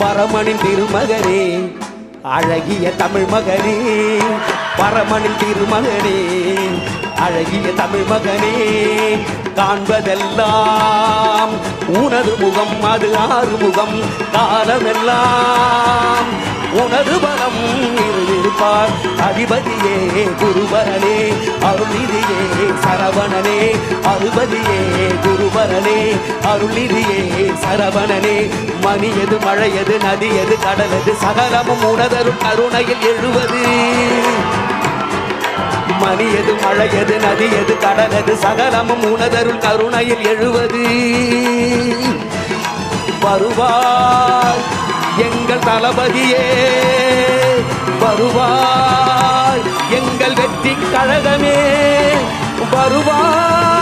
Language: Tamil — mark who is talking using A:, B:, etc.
A: பரமனின் திருமகனே அழகிய தமிழ் மகனே, பரமனின் திருமகனே அழகிய தமிழ் மகனே, காண்பதெல்லாம் உனது முகம், அது ஆறுமுகம், காலமெல்லாம் உனது பலம் இருப்பார். அதிபதியே குருபரனே, அருள்நிதியே சரவணனே, அதிபதியே குருபரனே, அருள்நிதியே சரவணனே. மணியது மழையது நதியது கடலது சகலமும் உனதரும் கருணையில் எழுவது. மணியது மழையது நதியது கடலது சகலமும் உனதருள் கருணையில் எழுவது. வருவாய் எங்கள் தளபதியே, வருவாய் எங்கள் வெற்றி கழகமே, வருவாய்